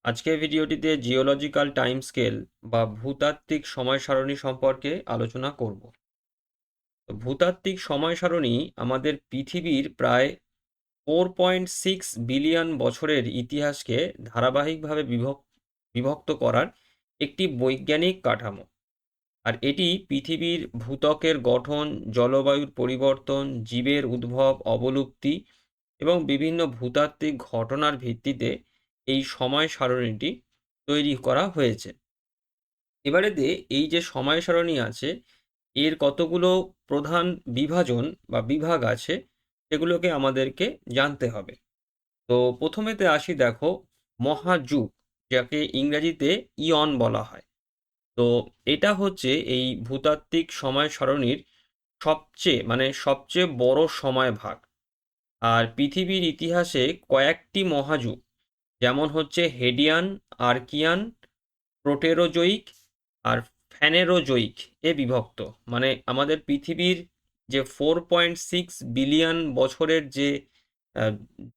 আজকের ভিডিওটিতে geological time scale বা ভূতাত্ত্বিক সময় সারণী সম্পর্কে আলোচনা করব। তো ভূতাত্ত্বিক সময় সারণী আমাদের পৃথিবীর প্রায় 4.6 বিলিয়ন বছরের ইতিহাসকে ধারাবাহিকভাবে বিভক্ত করার একটি বৈজ্ঞানিক কাঠামো। আর এটি পৃথিবীর ভূত্বকের গঠন, জলবায়ুর পরিবর্তন, জীবের উদ্ভব, অবলুপ্তি এবং বিভিন্ন ভূতাত্ত্বিক ঘটনার ভিত্তিতে এই সময় সারণীটি তৈরি করা হয়েছে। এবারেতে এই যে সময় সারণী আছে, এর কতগুলো প্রধান বিভাজন বা বিভাগ আছে, সেগুলোকে আমাদেরকে জানতে হবে। তো প্রথমেতে আসি, দেখো, মহাযুগ, যাকে ইংরেজিতে ইয়ন বলা হয়। তো এটা হচ্ছে এই ভূতাত্ত্বিক সময় সারণীর সবচেয়ে বড় সময় ভাগ। আর পৃথিবীর ইতিহাসে কয়েকটি মহাযুগ, যেমন হচ্ছে হেডিয়ান, আর্কিয়ান, প্রোটেরোজোয়িক আর ফ্যানেরোজোয়িক এ বিভক্ত। মানে আমাদের পৃথিবীর যে 4.6 বিলিয়ন বছরের যে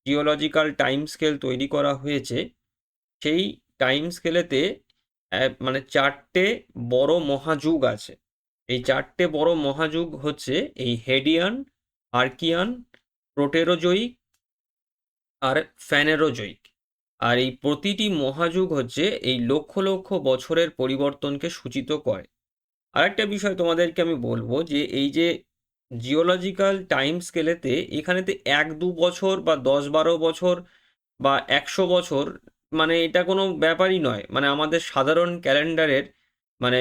জিওলজিক্যাল টাইম স্কেল তৈরি করা হয়েছে, সেই টাইম স্কেলেতে মানে চারটে বড় মহাযুগ আছে। এই চারটে বড় মহাযুগ হচ্ছে এই হেডিয়ান, আর্কিয়ান, প্রোটেরোজোয়িক আর ফ্যানেরোজোয়িক। আর এই প্রতিটি মহাযুগ হচ্ছে এই লক্ষ লক্ষ বছরের পরিবর্তনকে সূচিত করে। আরেকটা বিষয় তোমাদেরকে আমি বলবো যে এই যে জিওলজিক্যাল টাইম স্কেলেতে এখানেতে 1-2 বছর বা 10-12 বছর বা 100 বছর, মানে এটা কোনো ব্যাপারই নয়। মানে আমাদের সাধারণ ক্যালেন্ডারের মানে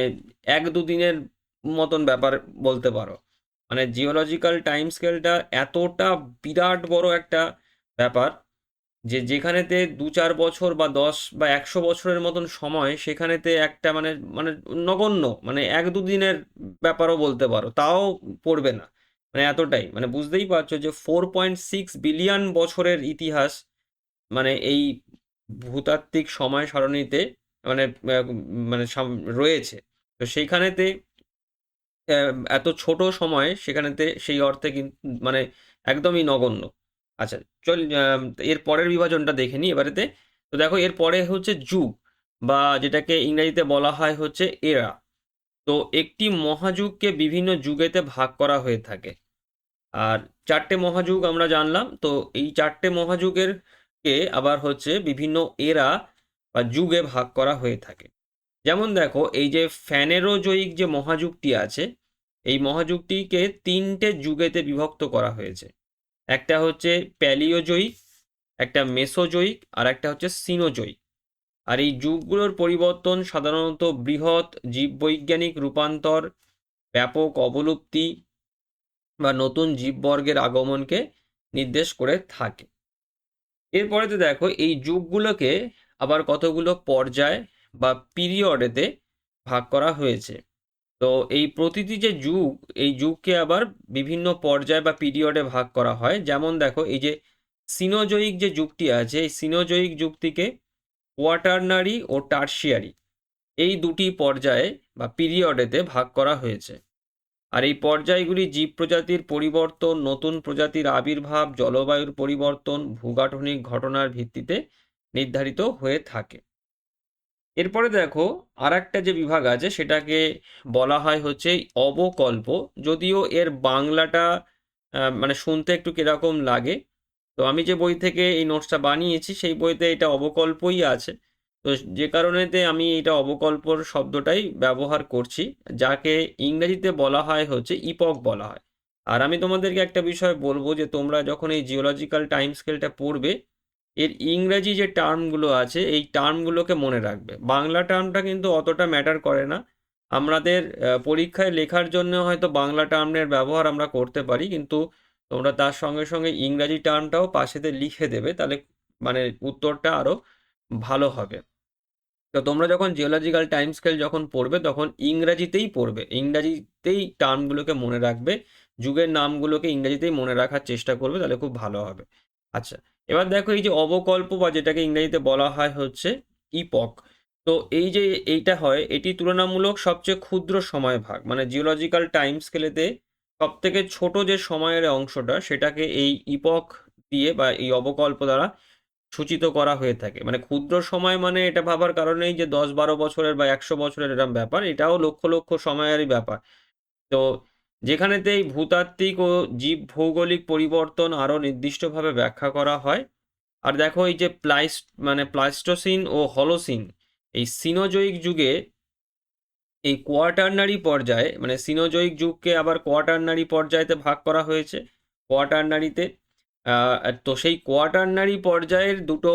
1-2 দিনের মতন ব্যাপার বলতে পারো। মানে জিওলজিক্যাল টাইম স্কেলটা এতটা বিরাট বড় একটা ব্যাপার যে যেখানেতে 2-4 বছর বা 10 বা 100 বছরের মতন সময়, সেখানেতে একটা মানে মানে নগণ্য, মানে 1-2 দিনের ব্যাপারও বলতে পারো, তাও পড়বে না। মানে এতটাই, মানে বুঝতেই পারছো যে 4.6 বিলিয়ন বছরের ইতিহাস মানে এই ভূতাত্ত্বিক সময় সারণীতে মানে মানে রয়েছে। তো সেইখানেতে এত ছোট সময় সেখানেতে সেই অর্থে কিন্তু মানে একদমই নগণ্য। আচ্ছা, চল, এর পরের বিভাজনটা দেখে নিই এবারেতে। তো দেখো, এর পরে হচ্ছে যুগ, বা যেটাকে ইংরেজিতে বলা হয় হচ্ছে এরা। তো একটি মহাযুগকে বিভিন্ন যুগেতে ভাগ করা হয়ে থাকে। আর চারটে মহাযুগ আমরা জানলাম। তো এই চারটে মহাযুগের কে আবার হচ্ছে বিভিন্ন এরা বা যুগে ভাগ করা হয়ে থাকে। যেমন দেখো, এই যে ফ্যানেরোজোয়িক যে মহাযুগটি আছে, এই মহাযুগটিকে তিনটে যুগেতে বিভক্ত করা হয়েছে। একটা হচ্ছে প্যালিওজোয়িক, একটা মেসোজোয়িক, আর একটা হচ্ছে সিনোজোয়িক। আর এই যুগগুলোর পরিবর্তন সাধারণত বৃহৎ জীববৈজ্ঞানিক রূপান্তর, ব্যাপক অবলুপ্তি বা নতুন জীববর্গের আগমনকে নির্দেশ করে থাকে। এরপরেতে দেখো, এই যুগগুলোকে আবার কতগুলো পর্যায় বা পিরিয়ডেতে ভাগ করা হয়েছে। তো এই প্রতিটি যে যুগ, এই যুগকে আবার বিভিন্ন পর্যায় বা পিরিয়ডে ভাগ করা হয়। যেমন দেখো, এই যে সিনোজয়িক যে যুগটি আছে, এই সিনোজয়িক যুগটিকে কোয়াটারনারি ও টার্সিয়ারি, এই দুটি পর্যায়ে বা পিরিয়ডেতে ভাগ করা হয়েছে। আর এই পর্যায়গুলি জীব প্রজাতির পরিবর্তন, নতুন প্রজাতির আবির্ভাব, জলবায়ুর পরিবর্তন, ভূগাঠনিক ঘটনার ভিত্তিতে নির্ধারিত হয়ে থাকে। এরপরে দেখো, আর একটা যে বিভাগ আছে সেটাকে বলা হয় হচ্ছে অবকল্প। যদিও এর বাংলাটা মানে শুনতে একটু কিরকম লাগে। তো আমি যে বই থেকে এই নোটসটা বানিয়েছি, সেই বইতে এটা অবকল্পই আছে। তো যে কারণেতে আমি এটা অবকল্পর শব্দটাই ব্যবহার করছি, যাকে ইংরেজিতে বলা হয় হচ্ছে ইপক বলা হয়। আর আমি তোমাদেরকে একটা বিষয় বলবো যে তোমরা যখন এই জিওলজিক্যাল টাইম স্কেলটা পড়বে, এর ইংরেজি যে টার্মগুলো আছে, এই টার্মগুলোকে মনে রাখবে। বাংলা টার্মটা কিন্তু অতটা ম্যাটার করে না। আমাদের পরীক্ষায় লেখার জন্য হয়তো বাংলা টার্মের ব্যবহার আমরা করতে পারি, কিন্তু তোমরা তার সঙ্গে সঙ্গে ইংরাজি টার্মটাও পাশেতে লিখে দেবে, তাহলে মানে উত্তরটা আরো ভালো হবে। তো তোমরা যখন জিওলজিক্যাল টাইম স্কেল যখন পড়বে, তখন ইংরাজিতেই পড়বে, ইংরাজিতেই টার্মগুলোকে মনে রাখবে, যুগের নামগুলোকে ইংরাজিতেই মনে রাখার চেষ্টা করবে, তাহলে খুব ভালো হবে। আচ্ছা, এবার দেখো, এই যে অবকল্প বা যেটাকে ইংরেজিতে বলা হয় হচ্ছে ইপক। তো এই যে এইটা হয়, এটি তুলনামূলক সবচেয়ে ক্ষুদ্র সময় ভাগ। মানে জিওলজিক্যাল টাইম স্কেলেতে সব থেকে ছোট যে সময়ের অংশটা, সেটাকে এই ইপক দিয়ে বা এই অবকল্প দ্বারা সূচিত করা হয়ে থাকে। মানে ক্ষুদ্র সময় মানে এটা ভাবার কারণেই যে 10-12 বছরের বা 100 বছরের এরম ব্যাপার, এটাও লক্ষ লক্ষ সময়েরই ব্যাপার। তো যেখানেতে এই ভূতাত্ত্বিক ও জীব ভৌগোলিক পরিবর্তন আরও নির্দিষ্টভাবে ব্যাখ্যা করা হয়। আর দেখো এই যে প্লাইস্টোসিন ও হলোসিন, এই সিনোজয়িক যুগে এই কোয়াটারনারি পর্যায়ে, মানে সিনোজয়িক যুগকে আবার কোয়াটারনারি পর্যায়েতে ভাগ করা হয়েছে। কোয়াটারনারিতে তো সেই কোয়াটারনারি পর্যায়ের দুটো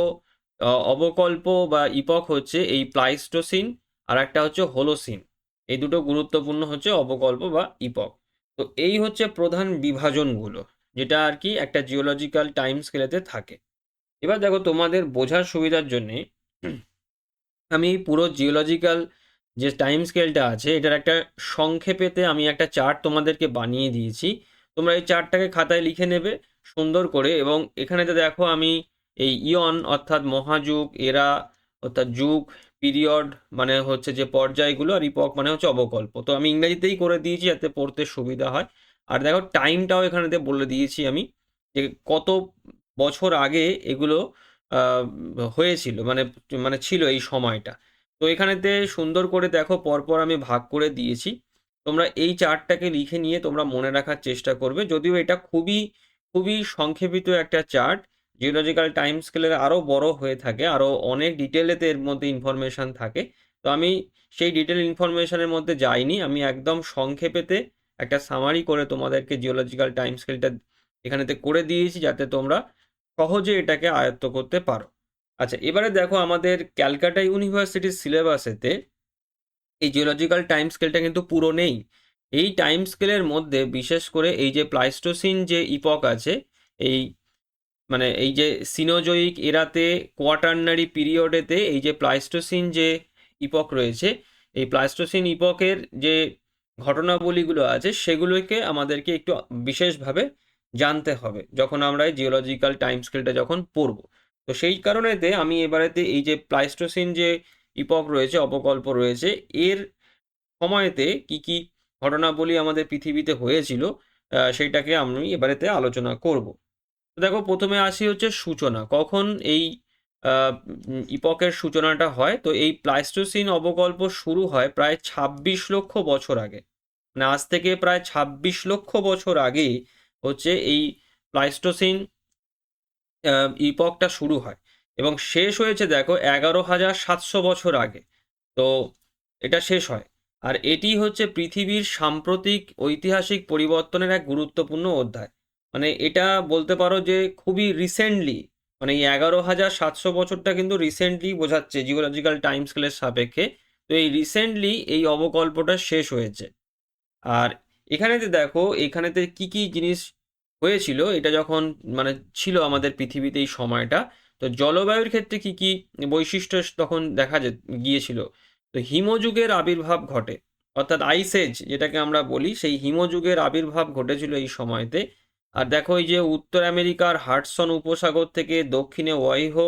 অবকল্প বা ইপক হচ্ছে এই প্লাইস্টোসিন, আর একটা হচ্ছে হোলোসিন। এই দুটো গুরুত্বপূর্ণ হচ্ছে অবকল্প বা ইপক। তো এই হচ্ছে প্রধান বিভাজনগুলো, যেটা আর কি একটা জিওলজিক্যাল টাইম স্কেলেতে থাকে। এবার দেখো তোমাদের বোঝার সুবিধার জন্যে আমি পুরো জিওলজিক্যাল যে টাইম স্কেলটা আছে এটার একটা সংক্ষেপেতে আমি একটা চার্ট তোমাদেরকে বানিয়ে দিয়েছি। তোমরা এই চার্টটাকে খাতায় লিখে নেবে সুন্দর করে, এবং এখানেতে দেখো আমি এই ইয়ন অর্থাৎ মহাযুগ, এরা অর্থাৎ যুগ, পিরিয়ড মানে হচ্ছে যে পর্যায়গুলো, আর ইপক মানে হচ্ছে অবকল্প। তো আমি ইংরেজিতেই করে দিয়েছি যাতে পড়তে সুবিধা হয়। আর দেখো টাইমটাও এখানেতে বলে দিয়েছি আমি, যে কত বছর আগে এগুলো আহ, হয়েছিল, মানে মানে ছিল এই সময়টা। তো এখানেতে সুন্দর করে দেখো পরপর আমি ভাগ করে দিয়েছি। তোমরা এই চার্টটাকে লিখে নিয়ে তোমরা মনে রাখার চেষ্টা করবে, যদিও এটা খুবই খুবই সংক্ষেপিত একটা চার্ট। জিওলজিক্যাল টাইম স্কেলের আরও বড় হয়ে থাকে, আরও অনেক ডিটেলেতে এর মধ্যে ইনফরমেশান থাকে। তো আমি সেই ডিটেল ইনফরমেশানের মধ্যে যাইনি, আমি একদম সংক্ষেপেতে একটা সামারি করে তোমাদেরকে জিওলজিক্যাল টাইম স্কেলটা এখানেতে করে দিয়েছি, যাতে তোমরা সহজে এটাকে আয়ত্ত করতে পারো। আচ্ছা, এবারে দেখো আমাদের ক্যালকাটা ইউনিভার্সিটির সিলেবাসেতে এই জিওলজিক্যাল টাইম স্কেলটা কিন্তু পুরো নেই। এই টাইম স্কেলের মধ্যে বিশেষ করে এই যে প্লাইস্টোসিন যে ইপক আছে, এই মানে এই যে সিনোজয়িক এরাতে, কোয়াটারনারি পিরিয়ডেতে এই যে প্লাইস্টোসিন যে ইপক রয়েছে, এই প্লাইস্টোসিন ইপকের যে ঘটনাবলীগুলো আছে সেগুলোকে আমাদেরকে একটু বিশেষভাবে জানতে হবে যখন আমরা এই জিওলজিক্যাল টাইম স্কেলটা যখন পড়ব। তো সেই কারণেতে আমি এবারেতে এই যে প্লাইস্টোসিন যে ইপক রয়েছে, অপকল্প রয়েছে, এর সময়তে কি কি ঘটনাবলী আমাদের পৃথিবীতে হয়েছিল সেইটাকে আমি এবারেতে আলোচনা করব। তো দেখো প্রথমে আসি হচ্ছে সূচনা, কখন এই ইপকের সূচনাটা হয়। তো এই প্লাইস্টোসিন অবকল্প শুরু হয় প্রায় 26 লক্ষ বছর আগে, মানে আজ থেকে প্রায় 26 লক্ষ বছর আগে হচ্ছে এই প্লাইস্টোসিন ইপকটা শুরু হয়, এবং শেষ হয়েছে দেখো 11,700 বছর আগে। তো এটা শেষ হয়, আর এটি হচ্ছে পৃথিবীর সাম্প্রতিক ঐতিহাসিক পরিবর্তনের এক গুরুত্বপূর্ণ অধ্যায়। মানে এটা বলতে পারো যে খুবই রিসেন্টলি, মানে এই 11,700 বছরটা কিন্তু রিসেন্টলি বোঝাচ্ছে জিওলজিক্যাল টাইম স্কেলের সাপেক্ষে। তো এই রিসেন্টলি এই অবকল্পটা শেষ হয়েছে। আর এখানেতে দেখো এখানেতে কি কি জিনিস হয়েছিল এটা যখন মানে ছিল আমাদের পৃথিবীতে এই সময়টা। তো জলবায়ুর ক্ষেত্রে কি কি বৈশিষ্ট্য তখন দেখা গিয়েছিল। তো হিমযুগের আবির্ভাব ঘটে, অর্থাৎ আইস এজ যেটাকে আমরা বলি, সেই হিমযুগের আবির্ভাব ঘটেছিল এই সময়তে। আর দেখো এই যে উত্তর আমেরিকার হাডসন উপসাগর থেকে দক্ষিণে ওয়াইহো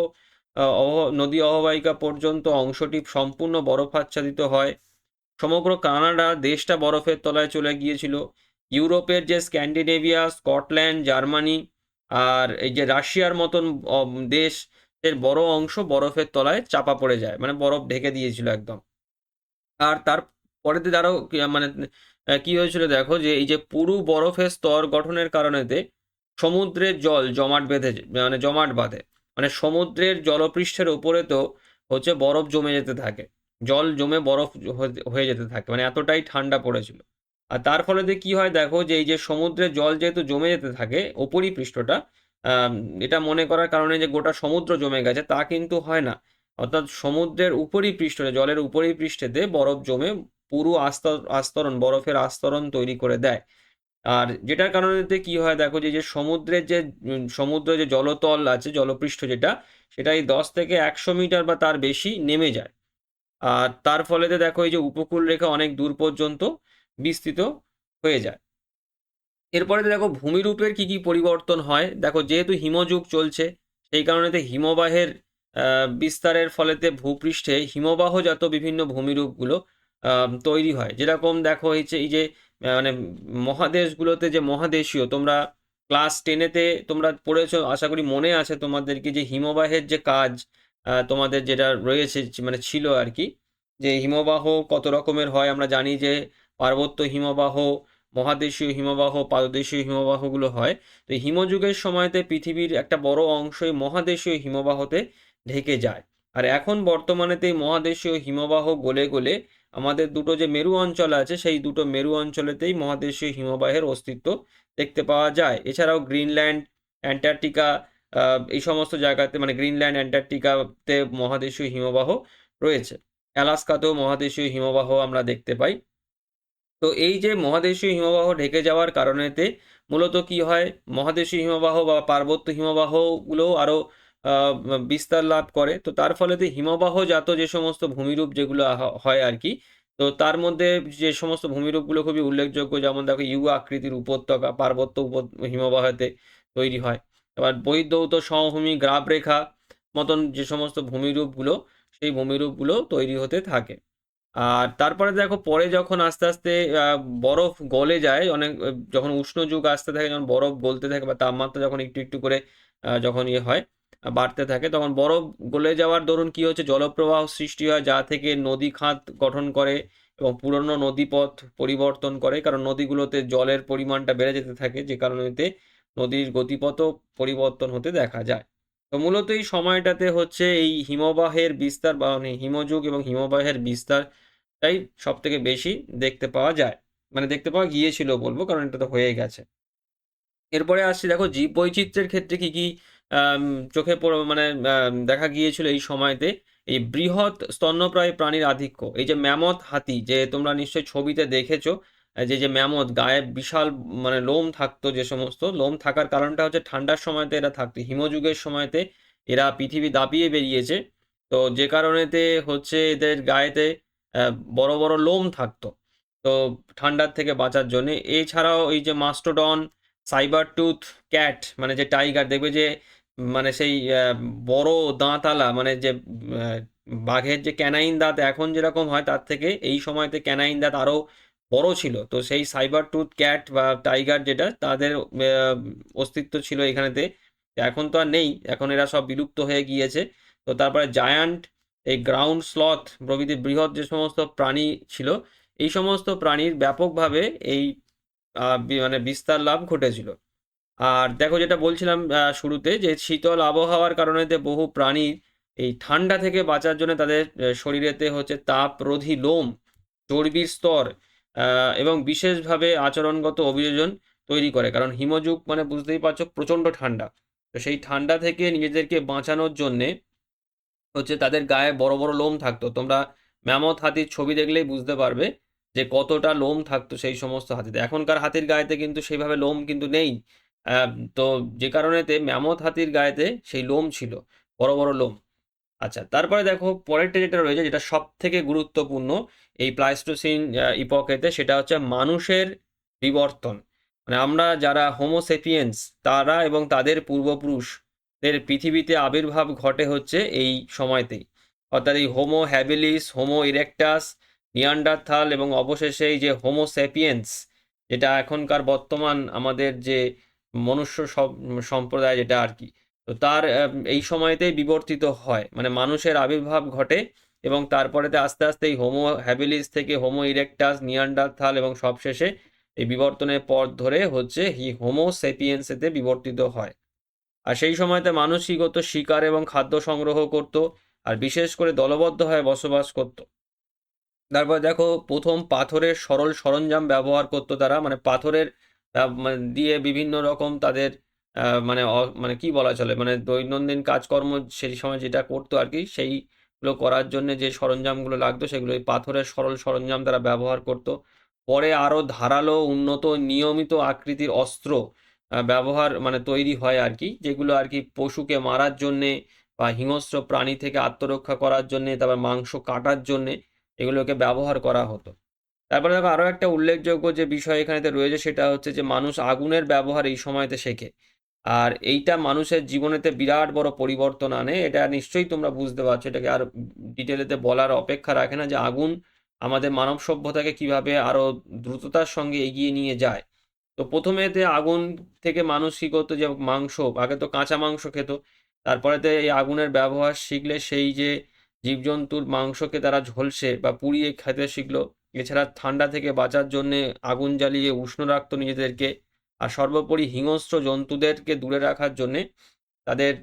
নদী অববাহিকা পর্যন্ত অংশটি সম্পূর্ণ বরফাচ্ছাদিত হয়। সমগ্র কানাডা দেশটা বরফের তলায় চলে গিয়েছিল। ইউরোপের যে স্ক্যান্ডিনেভিয়া, স্কটল্যান্ড, জার্মানি আর এই যে রাশিয়ার মতন দেশের বড় অংশ বরফের তলায় চাপা পড়ে যায়, মানে বরফ ঢেকে দিয়েছিল একদম। আর তার পরেতে আরও মানে কি হয়েছিল দেখো, যে এই যে পুরু বরফের স্তর গঠনের কারণেতে সমুদ্রের জল জমাট বাঁধে, মানে সমুদ্রের জলপৃষ্ঠের ওপরে তো হচ্ছে বরফ জমে যেতে থাকে, জল জমে বরফ হয়ে যেতে থাকে, মানে এতটাই ঠান্ডা পড়েছিল। আর তার ফলেতে কি হয় দেখো, যে এই যে সমুদ্রের জল যেহেতু জমে যেতে থাকে পৃষ্ঠটা, এটা মনে করার কারণে যে গোটা সমুদ্র জমে গেছে তা কিন্তু হয় না। অর্থাৎ সমুদ্রের পৃষ্ঠে, জলের পৃষ্ঠেতে বরফ জমে পুরো আস্তরণ, বরফের আস্তরণ তৈরি করে দেয়। আর যেটার কারণেতে কি হয় দেখো, যে যে সমুদ্রের যে সমুদ্র যে জলতল আছে, জলপৃষ্ঠ যেটা, সেটা এই 10 থেকে 100 মিটার বা তার বেশি নেমে যায়। আর তার ফলেতে দেখো এই যে উপকূল রেখা অনেক দূর পর্যন্ত বিস্তৃত হয়ে যায়। এরপরে দেখো ভূমিরূপের কি কি পরিবর্তন হয়। দেখো যেহেতু হিমযুগ চলছে, সেই কারণেতে হিমবাহের বিস্তারের ফলেতে ভূপৃষ্ঠে হিমবাহজাত বিভিন্ন ভূমিরূপগুলো তৈরি হয়। যেরকম দেখো হয়েছে এই যে মানে মহাদেশগুলোতে যে মহাদেশীয়, তোমরা ক্লাস 10-এতে তোমরা পড়েছো, আশা করি মনে আছে তোমাদেরকে, যে হিমবাহের যে কাজ তোমাদের যেটা রয়েছে, মানে ছিল আর কি, যে হিমবাহ কত রকমের হয়। আমরা জানি যে পার্বত্য হিমবাহ, মহাদেশীয় হিমবাহ, পাদদেশীয় হিমবাহগুলো হয়। তো এই হিমযুগের সময়তে পৃথিবীর একটা বড় অংশই মহাদেশীয় হিমবাহতে ঢেকে যায়। আর এখন বর্তমানেতে এই মহাদেশীয় হিমবাহ গলে গলে আমাদের দুটো যে মেরু অঞ্চল আছে, সেই দুটো মেরু অঞ্চলেতেই মহাদেশীয় হিমবাহের অস্তিত্ব দেখতে পাওয়া যায়। এছাড়াও গ্রিনল্যান্ড, অ্যান্টার্কটিকা, এই সমস্ত জায়গাতে, মানে গ্রিনল্যান্ড, অ্যান্টার্কটিকাতে মহাদেশীয় হিমবাহ রয়েছে। অ্যালাস্কাতেও মহাদেশীয় হিমবাহ আমরা দেখতে পাই। তো এই যে মহাদেশীয় হিমবাহ ঢেকে যাওয়ার কারণেতে মূলত কি হয়, মহাদেশীয় হিমবাহ বা পার্বত্য হিমবাহগুলো আরো আহ, বিস্তার লাভ করে। তো তার ফলেতে হিমবাহজাত যে সমস্ত ভূমিরূপ যেগুলো হয় আর কি, তো তার মধ্যে যে সমস্ত ভূমিরূপগুলো খুবই উল্লেখযোগ্য, যেমন দেখো ইউ আকৃতির উপত্যকা পার্বত্য হিমবাহতে তৈরি হয়। এবার বহির্দৌত সমভূমি, গ্রাবরেখা মতন যে সমস্ত ভূমিরূপগুলো, সেই ভূমিরূপগুলো তৈরি হতে থাকে। আর তারপরে দেখো পরে যখন আস্তে আস্তে বরফ গলে যায়, অনেক যখন উষ্ণ যুগ আসতে থাকে, যখন বরফ গলতে থাকে বা তাপমাত্রা যখন একটু একটু করে যখন ইয়ে হয়, বাড়তে থাকে, তখন বরফ গলে যাওয়ার দরুন কি হচ্ছে, জলপ্রবাহ সৃষ্টি হয়, যা থেকে নদী খাত গঠন করে এবং পুরনো নদীপথ পরিবর্তন করে, কারণ নদীগুলোতে জলের পরিমাণটা বেড়ে যেতে থাকে, যে কারণেতে নদীর গতিপথও পরিবর্তন হতে দেখা যায়। তো মূলত এই সময়টাতে হচ্ছে এই হিমবাহের বিস্তার, বা মানে হিমযুগ এবং হিমবাহের বিস্তার তাই সব থেকে বেশি দেখতে পাওয়া যায়, মানে দেখতে পাওয়া গিয়েছিল বলবো, কারণ এটা তো হয়ে গেছে। এরপরে আসছি, দেখো জীব বৈচিত্র্যের ক্ষেত্রে কি কি আম, চোখে মানে দেখা গিয়েছিল এই সময়তে। এই বৃহৎ স্তন্যপ্রায়ী প্রাণীর আধিক্য, এই যে ম্যামথ হাতি, যে তোমরা নিশ্চয়ই ছবিতে দেখেছো, যে যে ম্যামথ গায়ে বিশাল মানে লোম থাকতো, যে সমস্ত লোম থাকার কারণটা হচ্ছে ঠান্ডার সময়তে এরা থাকতো, হিমযুগের সময়তে এরা পৃথিবী দাপিয়ে বেরিয়েছে। তো যে কারণেতে হচ্ছে এদের গায়েতে বড় বড় লোম থাকতো, তো ঠান্ডার থেকে বাঁচার জন্য। এছাড়াও এই যে মাস্টোডন, সাইবার টুথ ক্যাট, মানে যে টাইগার, দেখবে যে মানে সেই বড় দাঁতওয়ালা, মানে যে আহ, বাঘের যে ক্যানাইন দাঁত এখন যেরকম হয়, তার থেকে এই সময়তে ক্যানাইন দাঁত আরো বড় ছিল। তো সেই সাইবার টুথ ক্যাট বা টাইগার যেটা, তাদের অস্তিত্ব ছিল এখানেতে। এখন তো আর নেই, এখন এরা সব বিলুপ্ত হয়ে গিয়েছে। তো তারপরে জায়ান্ট, এই গ্রাউন্ড স্লথ প্রভৃতি বৃহৎ যে সমস্ত প্রাণী ছিল, এই সমস্ত প্রাণীর ব্যাপকভাবে এই মানে বিস্তার লাভ ঘটেছিল। আর দেখো যেটা বলছিলাম শুরুতে, যে শীতল আবহাওয়ার কারণে বহু প্রাণী এই ঠান্ডা থেকে বাঁচার জন্য তাদের শরীরেতে হচ্ছে তাপরোধী লোম, চর্বির স্তর এবং বিশেষভাবে আচরণগত অভিযোজন তৈরি করে, কারণ হিমযুগ মানে বুঝতেই পারছো প্রচণ্ড ঠান্ডা। তো সেই ঠান্ডা থেকে নিজেদেরকে বাঁচানোর জন্যে হচ্ছে তাদের গায়ে বড় বড় লোম থাকতো। তোমরা ম্যামথ হাতির ছবি দেখলেই বুঝতে পারবে যে কতটা লোম থাকতো সেই সমস্ত হাতিতে। এখনকার হাতির গায়েতে কিন্তু সেইভাবে লোম কিন্তু নেই। আহ, তো যে কারণেতে ম্যামথ হাতির গায়েতে সেই লোম ছিল, বড় বড় লোম। আচ্ছা, তারপরে দেখো পরেরটা যেটা রয়েছে, যেটা সব থেকে গুরুত্বপূর্ণ এই প্লাইস্টোসিন ইপকেতে, সেটা হচ্ছে মানুষের বিবর্তন। মানে আমরা যারা হোমোসেপিয়েন্স, তারা এবং তাদের পূর্বপুরুষদের পৃথিবীতে আবির্ভাব ঘটে হচ্ছে এই সময়তেই। অর্থাৎ এই Homo habilis, Homo erectus, Neanderthal এবং অবশেষে এই যে হোমোসেপিয়েন্স, যেটা এখনকার বর্তমান আমাদের যে মনুষ্য সম্প্রদায় যেটা আর কি, তো তার এই সময়তেই বিবর্তিত হয়, মানে মানুষের আবির্ভাব ঘটে। এবং তারপরেতে আস্তে আস্তে এই হোমো হ্যাবিলিস থেকে হোমো ইরেকটাস, নিয়ান্ডারথাল এবং সবশেষে এই বিবর্তনের পথ ধরে হচ্ছে হোমো সেপিয়েন্সেতে বিবর্তিত হয়। আর সেই সময়তে মানুষ কি করতো, শিকার এবং খাদ্য সংগ্রহ করত, আর বিশেষ করে দলবদ্ধভাবে বসবাস করত। তারপর দেখো প্রথম পাথরের সরল সরঞ্জাম ব্যবহার করতো তারা, মানে পাথরের মানে দিয়ে বিভিন্ন রকম তাদের মানে মানে কি বলা চলে, মানে দৈনন্দিন কাজকর্ম সেই সময় যেটা করতো আর কি, সেইগুলো করার জন্য যে সরঞ্জামগুলো লাগতো, সেগুলো এই পাথরের সরল সরঞ্জাম তারা ব্যবহার করতো। পরে আরো ধারালো, উন্নত, নিয়মিত আকৃতির অস্ত্র ব্যবহার মানে তৈরি হয় আর কি, যেগুলো আর কি পশুকে মারার জন্যে বা হিংস্র প্রাণী থেকে আত্মরক্ষা করার জন্যে, তারপর মাংস কাটার জন্যে এগুলোকে ব্যবহার করা হতো। তারপরে দেখো আরো একটা উল্লেখযোগ্য যে বিষয় এখানেতে রয়েছে, সেটা হচ্ছে যে মানুষ আগুনের ব্যবহার এই সময়তে শেখে। আর এইটা মানুষের জীবনেতে বিরাট বড় পরিবর্তন আনে, এটা নিশ্চয়ই তোমরা বুঝতে পারছো, এটাকে আর ডিটেলেতে বলার অপেক্ষা রাখে না, যে আগুন আমাদের মানব সভ্যতাকে কিভাবে আরো দ্রুততার সঙ্গে এগিয়ে নিয়ে যায়। তো প্রথমেতে আগুন থেকে মানুষ কি করতো, যে মাংস, আগে তো কাঁচা মাংস খেত, তারপরেতে এই আগুনের ব্যবহার শিখলে সেই যে জীবজন্তুর মাংসকে তারা ঝলসে বা পুড়িয়ে খেতে শিখলো। এছাড়া ঠান্ডা থেকে বাঁচার জন্যে আগুন জ্বালিয়ে উষ্ণ রাখতো নিজেদেরকে। আর সর্বোপরি হিংস্র জন্তুদেরকে দূরে রাখার জন্যে তাদের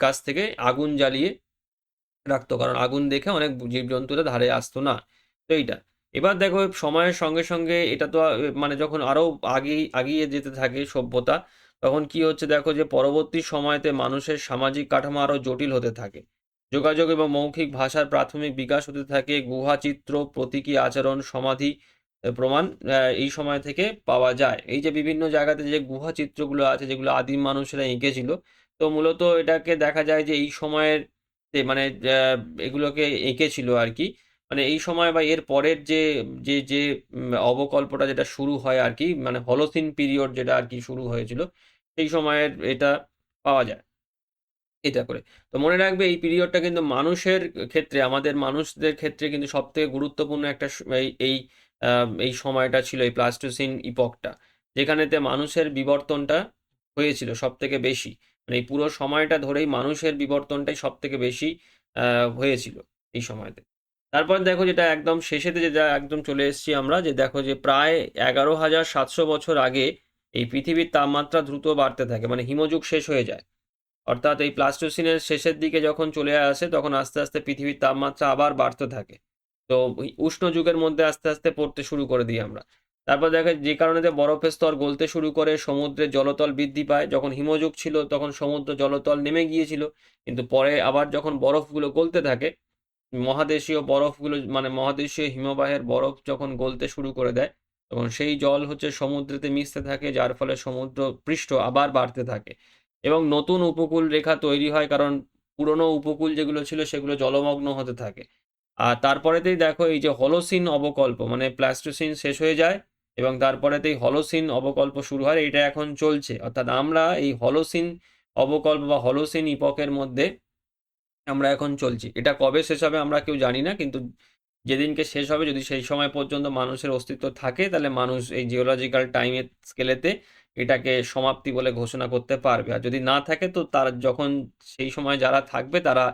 কাছ থেকে আগুন জ্বালিয়ে রাখতো, কারণ আগুন দেখে অনেক জীবজন্তুরা ধারে আসতো না। তো এইটা, এবার দেখো সময়ের সঙ্গে সঙ্গে এটা তো মানে যখন আরো আগিয়ে যেতে থাকে সভ্যতা, তখন কি হচ্ছে দেখো, যে পরবর্তী সময়তে মানুষের সামাজিক কাঠামো আরো জটিল হতে থাকে। যোগাযোগ এবং মৌখিক ভাষার প্রাথমিক বিকাশ হতে থাকে। গুহাচিত্র, প্রতীকী আচরণ, সমাধি প্রমাণ এই সময় থেকে পাওয়া যায়। এই যে বিভিন্ন জায়গাতে যে গুহা চিত্রগুলো আছে, যেগুলো আদিম মানুষেরা এঁকেছিল, তো মূলত এটাকে দেখা যায় যে এই সময়ের মানে এগুলোকে এঁকেছিল আর কি। মানে এই সময় বা এর পরের যে যে যে অবকল্পটা যেটা শুরু হয় আর কি, মানে হলোসিন পিরিয়ড যেটা আর কি শুরু হয়েছিল, সেই সময়ের এটা পাওয়া যায় এটা করে। তো মনে রাখবে এই পিরিয়ডটা কিন্তু মানুষের ক্ষেত্রে, আমাদের মানুষদের ক্ষেত্রে কিন্তু সব থেকে গুরুত্বপূর্ণ একটা এই সময়টা ছিল, এই প্লাস্টোসিন ইপকটা, যেখানেতে মানুষের বিবর্তনটা হয়েছিল সব থেকে বেশি। মানে এই পুরো সময়টা ধরেই মানুষের বিবর্তনটাই সব থেকে বেশি হয়েছিল এই সময়তে। তারপর দেখো যেটা একদম শেষেতে, যেটা একদম চলে এসেছি আমরা, যে দেখো যে প্রায় 11,700 বছর আগে এই পৃথিবীর তাপমাত্রা দ্রুত বাড়তে থাকে, মানে হিমযুগ শেষ হয়ে যায়। অর্থাৎ এই প্লাস্টোসিনের শেষের দিকে যখন চলে আসে, তখন আস্তে আস্তে পৃথিবীর তাপমাত্রা আবার বাড়তে থাকে। তো ওই উষ্ণ যুগের মধ্যে আস্তে আস্তে পড়তে শুরু করে দিই আমরা। তারপর দেখা যে কারণে বরফের স্তর গলতে শুরু করে, সমুদ্রের জলতল বৃদ্ধি পায়। যখন হিমযুগ ছিল তখন সমুদ্র জলতল নেমে গিয়েছিল, কিন্তু পরে আবার যখন বরফগুলো গলতে থাকে, মহাদেশীয় বরফগুলো মানে মহাদেশীয় হিমবাহের বরফ যখন গলতে শুরু করে দেয়, তখন সেই জল হচ্ছে সমুদ্রেতে মিশতে থাকে, যার ফলে সমুদ্র পৃষ্ঠ আবার বাড়তে থাকে এবং নতুন উপকূল রেখা তৈরি হয়, কারণ পুরনো উপকূল যেগুলো ছিল সেগুলো জলমগ্ন হতে থাকে। আর তারপরেতেই দেখো এই যে হলোসিন অবকল্প, মানে প্লাস্টোসিন শেষ হয়ে যায় এবং তারপরেতেই হলোসিন অবকল্প শুরু হয়, এটা এখন চলছে। অর্থাৎ আমরা এই হলোসিন অবকল্প বা হলোসিন ইপকের মধ্যে আমরা এখন চলছি। এটা কবে শেষ হবে আমরা কেউ জানি না, কিন্তু যেদিনকে শেষ হবে, যদি সেই সময় পর্যন্ত মানুষের অস্তিত্ব থাকে, তাহলে মানুষ এই জিওলজিক্যাল টাইমের স্কেলেতে এটাকে সমাপ্তি বলে ঘোষণা করতে পারবে। আর যদি না থাকে, তো তার যখন সেই সময় যারা থাকবে তারা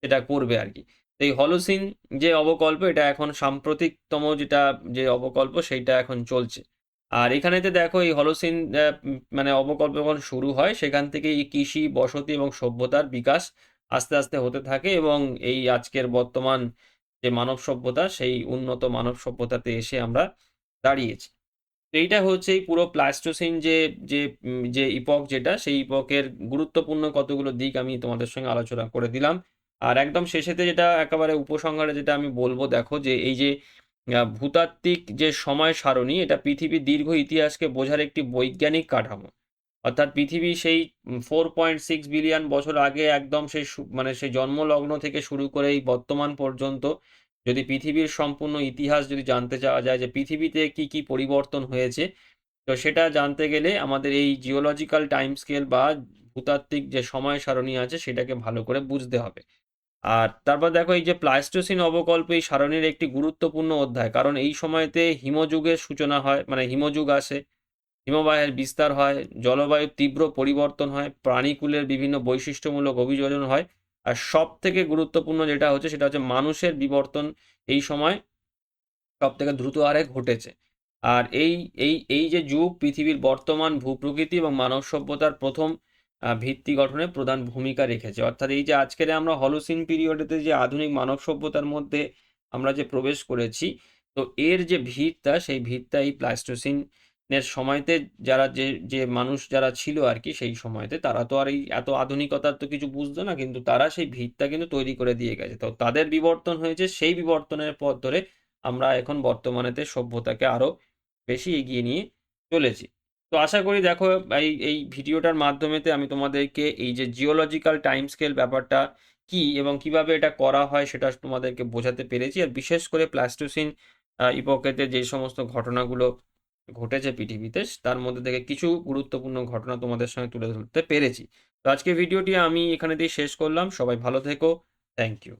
এটা করবে আর কি। তো এই হলোসিন যে অবকল্প, এটা এখন সাম্প্রতিকতম যেটা যে অবকল্প, সেইটা এখন চলছে। আর এখানেতে দেখো এই হলোসিন মানে অবকল্প যখন শুরু হয়, সেখান থেকে এই কৃষি, বসতি এবং সভ্যতার বিকাশ আস্তে আস্তে হতে থাকে এবং এই আজকের বর্তমান যে মানব সভ্যতা, সেই উন্নত মানব সভ্যতাতে এসে আমরা দাঁড়িয়েছি। তো এইটা হচ্ছে এই পুরো প্লাস্টোসিন যে যে যে ইপক, যেটা সেই ইপকের গুরুত্বপূর্ণ কতগুলো দিক আমি তোমাদের সঙ্গে আলোচনা করে দিলাম। আর একদম শেষেতে যেটা একেবারে উপসংহারে যেটা আমি বলবো, দেখো যে এই যে ভূতাত্ত্বিক যে সময় সারণী, এটা পৃথিবীর দীর্ঘ ইতিহাসকে বোঝার একটি বৈজ্ঞানিক কাঠামো। অর্থাৎ পৃথিবী সেই 4.6 বিলিয়ন বছর আগে একদম সেই মানে সেই জন্মলগ্ন থেকে শুরু করে এই বর্তমান পর্যন্ত, যদি পৃথিবীর সম্পূর্ণ ইতিহাস যদি জানতে চাওয়া যায়, যে পৃথিবীতে কি কি পরিবর্তন হয়েছে, তো সেটা জানতে গেলে আমাদের এই জিওলজিক্যাল টাইম স্কেল বা ভূতাত্ত্বিক যে সময় সারণী আছে, সেটাকে ভালো করে বুঝতে হবে। আর তারপর দেখো এই যে প্লাস্টোসিন অবকল্প এই সারণীর একটি গুরুত্বপূর্ণ অধ্যায়, কারণ এই সময়তে হিমযুগের সূচনা হয়, মানে হিমযুগ আসে, হিমবাহের বিস্তার হয়, জলবায়ুর তীব্র পরিবর্তন হয়, প্রাণীকুলের বিভিন্ন বৈশিষ্ট্যমূলক অভিযোজন হয়, আর সব থেকে গুরুত্বপূর্ণ যেটা হচ্ছে, সেটা হচ্ছে মানুষের বিবর্তন এই সময় সব থেকে দ্রুত হারে ঘটেছে। আর এই এই এই যে যুগ পৃথিবীর বর্তমান ভূপ্রকৃতি এবং মানব সভ্যতার প্রথম ভিত্তি গঠনে প্রধান ভূমিকা রেখেছে। অর্থাৎ এই যে আজকের আমরা হলোসিন পিরিয়ডেতে যে আধুনিক মানব সভ্যতার মধ্যে আমরা যে প্রবেশ করেছি, তো এর যে ভিতটা, সেই ভিতটা এই প্লাস্টোসিনের সময়তে যারা যে যে মানুষ যারা ছিল আর কি, সেই সময়তে তারা তো আর এই এত আধুনিকতার তো কিছু বুঝতো না, কিন্তু তারা সেই ভিতটা কিন্তু তৈরি করে দিয়ে গেছে। তো তাদের বিবর্তন হয়েছে, সেই বিবর্তনের পথ ধরে আমরা এখন বর্তমানেতে সভ্যতাকে আরো বেশি এগিয়ে নিয়ে চলেছি। তো আশা করি দেখো এই ভিডিওটার মাধ্যমেতে আমি তোমাদেরকে এই যে জিওলজিক্যাল টাইম স্কেল ব্যাপারটা কি এবং কিভাবে এটা করা হয়, সেটা তোমাদেরকে বোঝাতে পেরেছি। আর বিশেষ করে প্লাস্টোসিন ইপোকেতে যে সমস্ত ঘটনাগুলো ঘটেছে পৃথিবীতে, তার মধ্যে থেকে কিছু গুরুত্বপূর্ণ ঘটনা তোমাদের সঙ্গে তুলে ধরতে পেরেছি। তো আজকে ভিডিওটি আমি এখানে দিয়ে শেষ করলাম। সবাই ভালো থেকো। Thank you.